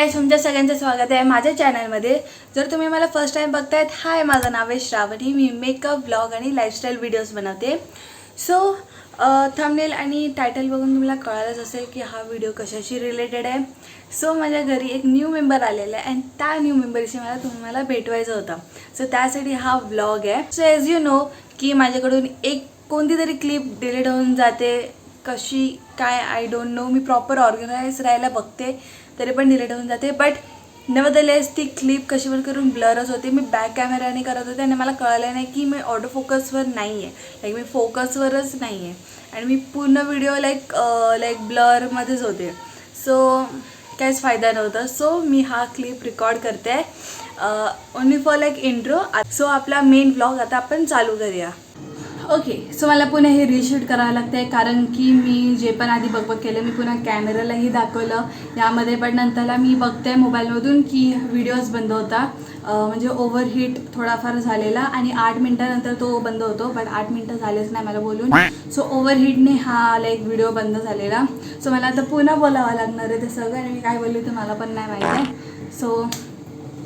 Guys, तुमच्या सगळ्यांचं स्वागत आहे माझ्या चॅनलमध्ये. जर तुम्ही मला फर्स्ट टाइम बघतायत, हाय, माझं नाव आहे श्रावणी. मी मेकअप, ब्लॉग आणि लाईफस्टाईल व्हिडिओज बनवते. सो थंबनेल आणि टायटल बघून तुम्हाला कळालंच असेल की हा व्हिडिओ कशाशी रिलेटेड आहे. सो माझ्या घरी एक न्यू मेंबर आलेला आहे आणि त्या न्यू मेंबरशी तुम्हाला भेटवायचं होतं. सो त्यासाठी हा व्लॉग आहे. सो ॲज यू नो की माझ्याकडून एक कोणती तरी क्लिप डिलीट होऊन जाते, कशी काय आय डोंट नो. मी प्रॉपर ऑर्गनाइज राहायला बघते तरी पण डिलीट होऊन जाते. बट नेव्हरदलेस ती क्लिप कशी पण करून ब्लरच होते. मी बॅक कॅमेराने करत होते आणि मला कळलं नाही की मी ऑटो फोकसवर नाही आहे, लाईक मी फोकसवरच नाही आहे आणि मी पूर्ण व्हिडिओ लाईक ब्लरमध्येच होते. सो काहीच फायदा नव्हता. सो मी हा क्लिप रेकॉर्ड करते आहे only for like intro. So आपला मेन ब्लॉग आता आपण चालू करूया. ओके, सो मला पुन्हा हे रिशूट करावं लागतं आहे कारण की मी जे पण आधी बघ केलं मी पुन्हा कॅमेरालाही दाखवलं यामध्ये. पण नंतरला मी बघते मोबाईलमधून की व्हिडिओज बंद होता, म्हणजे ओव्हरहीट थोडाफार झालेला आणि 8 मिनटानंतर तो बंद होतो. बट 8 मिनटं झालेच नाही मला बोलून. सो ओव्हरहीटने हा लाईक व्हिडिओ बंद झालेला. सो मला आता पुन्हा बोलावं लागणार आहे ते सगळं आणि मी काय बोलले ते मला पण नाही माहीत आहे. सो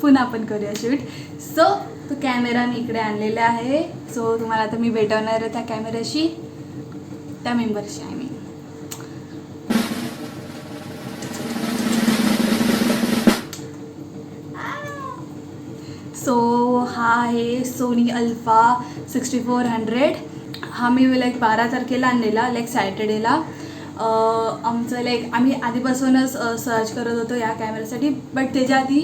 पुन्हा आपण करूया शूट. सो तो कॅमेरा मी इकडे आणलेला आहे. सो तुम्हाला आता मी भेटवणार आहे त्या कॅमेऱ्याशी, त्या मेंबरशी आहे मी. सो हा आहे सोनी अल्फा 6400. हा मी लाईक 12 तारखेला आणलेला, लाईक सॅटर्डेला. आमचं लाईक आम्ही आधीपासूनच सर्च करत होतो या कॅमेऱ्यासाठी. बट त्याच्या आधी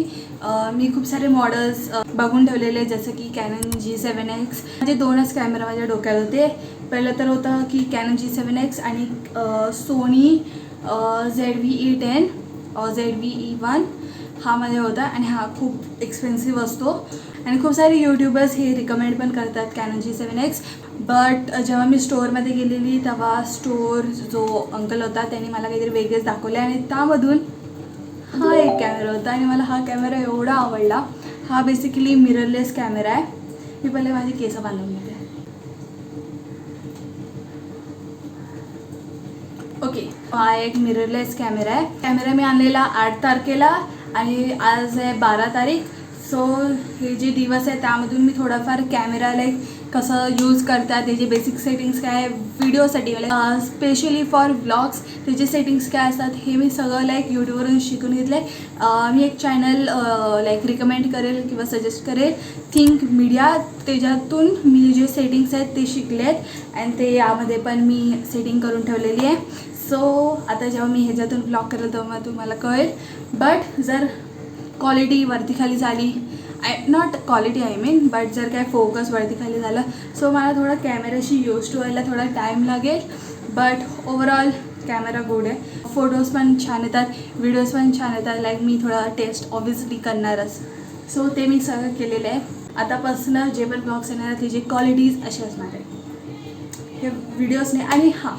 मी खूप सारे मॉडेल्स बघून ठेवलेले, जसं की कॅनन G7X. म्हणजे 2च कॅमेरा माझ्या डोक्यात होते. पहिलं तर होतं की कॅनन G7X आणि सोनी ZV-E10 ZV-E1 हा माझ्या होता. आणि हा खूप एक्सपेन्सिव्ह असतो आणि खूप सारे यूट्यूबर्स हे रिकमेंड पण करतात कॅनन G7X. बट जेव्हा मी स्टोअरमध्ये गेलेली तेव्हा स्टोअर जो अंकल होता त्यांनी मला काहीतरी वेगळेच दाखवले आणि त्यामधून हा एक कॅमेरा होता आणि मला हा कॅमेरा एवढा आवडला. हा बेसिकली मिररलेस कॅमेरा आहे. मी पहिले माझी केस बांधून घेते. ओके, हा एक मिररलेस कॅमेरा आहे. कॅमेरा मी आणलेला 8 तारखेला आणि आज आहे 12 तारीख. सो हे जे दिवस आहे त्यामधून मी थोडाफार कॅमेरा लाईक कसं यूज करतात, त्याचे बेसिक सेटिंग्स काय आहे व्हिडिओसाठी, स्पेशली फॉर व्लॉग्स त्याचे सेटिंग्स काय असतात हे मी सगळं लाईक यूट्यूबवरून शिकून घेतलं आहे. मी एक चॅनल लाईक रिकमेंड करेल किंवा सजेस्ट करेल, थिंक मीडिया. त्याच्यातून मी जे सेटिंग्स आहेत ते शिकले आहेत आणि ते यामध्ये पण मी सेटिंग करून ठेवलेली आहे. सो आता जेव्हा मी ह्याच्यातून ब्लॉग करेल तेव्हा तुम्हाला कळेल. बट जर क्वालिटी वरती खाली झाली, not quality I mean, but जर काय फोकस वरती खाली झालं सो मला थोडा कॅमेऱ्याशी यूज टू व्हायला थोडा टाईम लागेल. बट ओव्हरऑल कॅमेरा गुड आहे. फोटोज पण छान येतात, व्हिडिओज पण छान येतात. लाईक मी थोडा टेस्ट ऑब्वियसली करणारच. सो ते मी सगळं केलेलं आहे. आतापासून जे पण ब्लॉग्स येणार आहेत त्याची क्वालिटीज अशी असणार आहे हे व्हिडिओजने. आणि हां,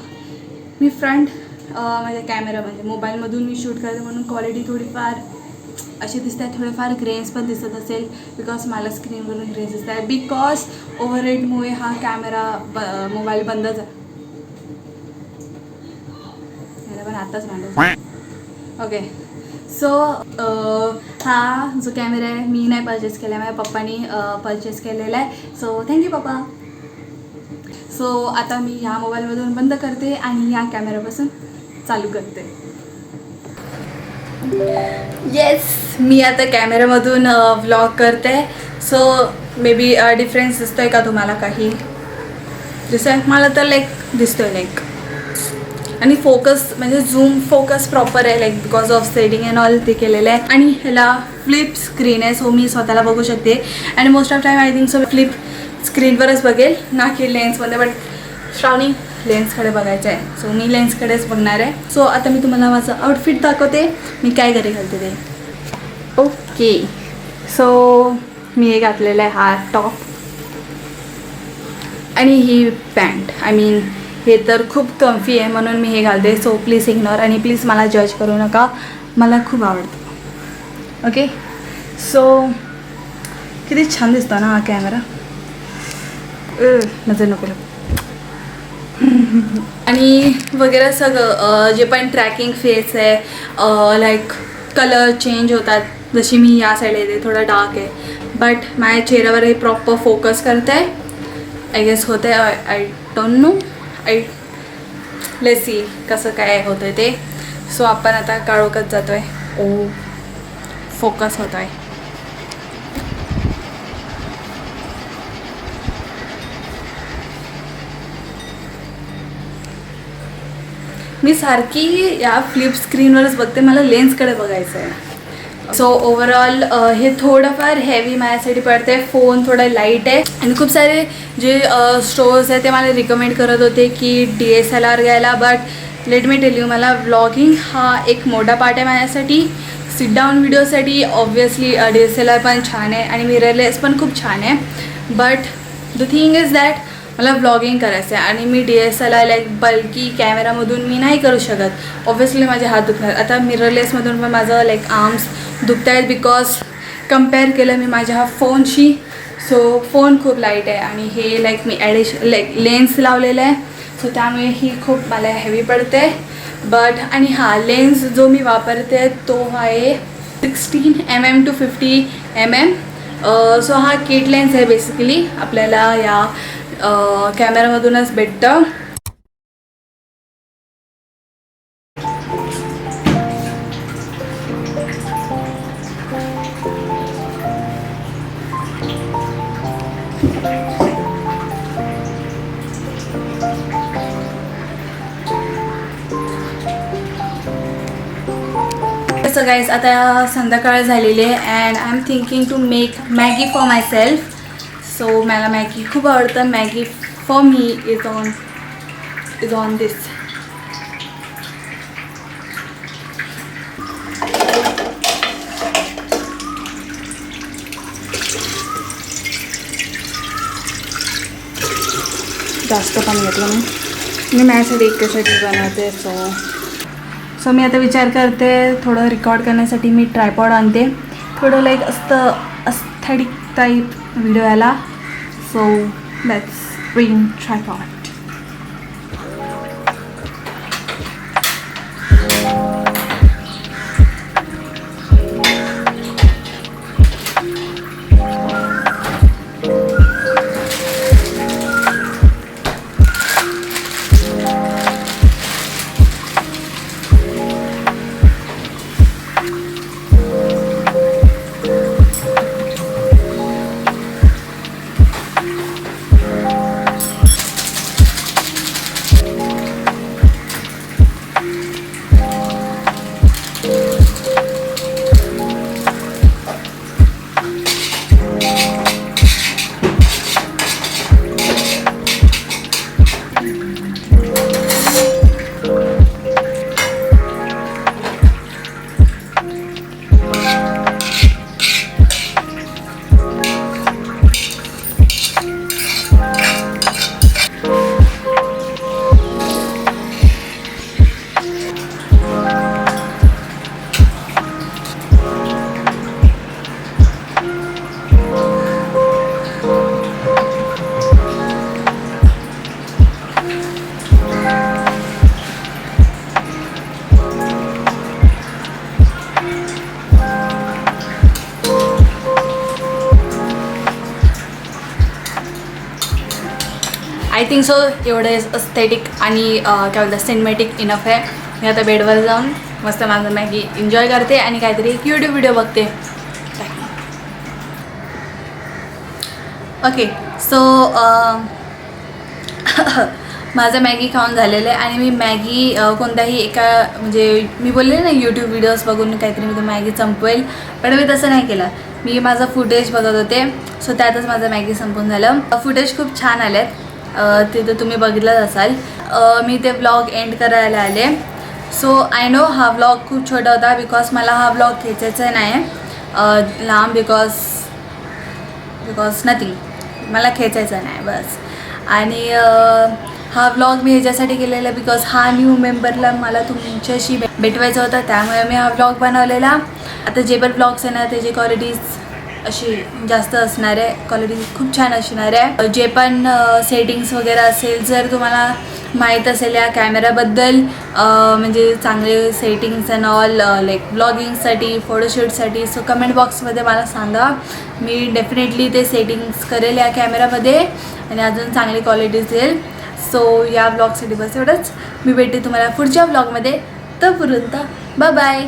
मी फ्रंट माझ्या कॅमेरामध्ये मोबाईलमधून मी शूट करते म्हणून क्वालिटी थोडीफार असे दिसत आहेत. थोडेफार ग्रेन्स पण दिसत असेल बिकॉज मला स्क्रीनवरून ग्रेन्स दिसत आहे बिकॉज ओव्हरहेडमुळे हा कॅमेरा मोबाईल बंद झाला. याला पण आत्ताच मांडायचं. ओके, सो हा जो कॅमेरा आहे मी नाही परचेस केला आहे, माझ्या पप्पानी परचेस केलेला आहे. सो थँक्यू पप्पा. सो आता मी ह्या मोबाईलमधून बंद करते आणि या कॅमेऱ्यापासून चालू करते. येस, मी आता कॅमेऱ्यामधून व्लॉग करते. सो मे बी डिफरन्स दिसतो आहे का तुम्हाला? काही दिसतं आहे मला तर लाईक दिसतो आहे लाईक. आणि फोकस म्हणजे झूम फोकस प्रॉपर आहे like because of setting and all ते केलेलं आहे. आणि ह्याला फ्लिप स्क्रीन आहे सो मी स्वतःला बघू शकते. आणि most of time I think so flip स्क्रीनवरच बघेल ना की लेन्समध्ये. बट श्रावणी लेन्सकडे बघायचं आहे सो मी लेन्सकडेच बघणार आहे. सो आता मी तुम्हाला माझं आउटफिट दाखवते, मी काय घरी घालते ते. ओके, सो मी हे घातलेलं आहे हा टॉप आणि ही पॅन्ट. आय मीन हे तर खूप कम्फी आहे म्हणून मी हे घालते. सो प्लीज इग्नोर आणि प्लीज मला जज करू नका, मला खूप आवडतं. ओके, सो किती छान दिसतो ना हा कॅमेरा. नजर नको. आणि वगैरे सगळं जे पण ट्रॅकिंग फेस आहे लाईक कलर चेंज होतात. जशी मी या साईड येते थोडा डार्क आहे, बट माझ्या चेहऱ्यावर हे प्रॉपर फोकस करते आहे. आय गेस होतं आहे. I don't no. Let's see कसं काय होतं आहे ते. सो आपण आता काळोखात जातो आहे. ओ फोकस होतो आहे. मी सारखी या फ्लिप स्क्रीनवरच बघते, मला लेन्सकडे बघायचं आहे. सो ओव्हरऑल हे थोडंफार हेवी माझ्यासाठी पडते. फोन थोडा लाईट आहे आणि खूप सारे जे स्टोअर्स आहे ते मला रिकमेंड करत होते की DSLR घ्यायला. But let me tell you, मला व्लॉगिंग हा एक मोठा पार्ट आहे माझ्यासाठी. सिट डाऊन व्हिडिओसाठी ऑब्व्हियसली DSLR पण छान आहे आणि मिररलेस पण खूप छान आहे. But the thing is that मला व्लॉगिंग करायचं आहे आणि मी DSLR लाईक बल्की कॅमेरामधून मी नाही करू शकत. ऑब्व्हियसली माझे हात दुखणार. आता मिररलेसमधून पण माझं लाईक आर्म्स दुखत आहेत बिकॉज कम्पेअर केलं मी माझ्या फोनशी. सो फोन खूप लाईट आहे आणि हे लाईक मी लाईक लेन्स लावलेलं आहे. सो त्यामुळे ही खूप मला हेवी पडते. बट आणि हा लेन्स जो मी वापरते तो आहे 16 mm to 50 mm. सो हा किट लेन्स आहे बेसिकली. आपल्याला या कॅमेरामधूनच भेटतं. सो गाईज आता संध्याकाळ झालेली आहे and I am thinking to make Maggi for myself. So मला मॅगी खूप आवडतं. Maggi for me is on this. जास्त पण घेतलं मी माझ्यासाठी एकट्यासाठी बनवते. सो मी आता विचार करते थोडं रेकॉर्ड करण्यासाठी मी ट्रायपॉड आणते. थोडं लाईक असतं अस्थेटिक टाईप व्हिडिओ याला. So let's bring tripod. I think so एवढं एस्थेटिक आणि काय बोलतात सिनेमॅटिक इनफ आहे. मी आता बेडवर जाऊन मस्त माझं मॅगी एन्जॉय करते आणि काहीतरी एक यूट्यूब व्हिडिओ बघते. ओके सो माझं मॅगी खाऊन झालेलं आहे आणि मी मॅगी कोणत्याही एका म्हणजे मी बोलले ना यूट्यूब व्हिडिओज बघून काहीतरी मी मॅगी संपवेल, पण मी तसं नाही केलं. मी माझं फुटेज बघत होते सो त्यातच माझं मॅगी संपून झालं. फुटेज खूप छान आले आहेत, ते तर तुम्ही बघितलंच असाल. मी ते व्लॉग एंड करायला आले. सो आय नो हा व्लॉग खूप छोटा होता बिकॉज मला हा व्लॉग खेचायचा नाही लांब बिकॉज नथिंग, मला खेचायचं नाही बस. आणि हा व्लॉग मी ह्याच्यासाठी केलेला बिकॉज हा न्यू मेंबरला मला तुमच्याशी भेटवायचा होता, त्यामुळे मी हा व्लॉग बनवलेला. आता जे पण व्लॉग्स आहे ना त्याची क्वालिटीज अशी जास्त असणार आहे, क्वालिटी खूप छान असणार आहे. जे पण सेटिंग्स वगैरे असेल जर तुम्हाला माहीत असेल या कॅमेराबद्दल, म्हणजे चांगले सेटिंग्स अँड ऑल लाईक ब्लॉगिंगसाठी, फोटोशूटसाठी, सो कमेंट बॉक्समध्ये मला सांगा. मी डेफिनेटली ते सेटिंग्स करेल या कॅमेरामध्ये आणि अजून चांगली क्वालिटी देईल. सो या ब्लॉगसाठी बस एवढंच. मी भेटते तुम्हाला पुढच्या ब्लॉगमध्ये. तोपर्यंत बाय बाय.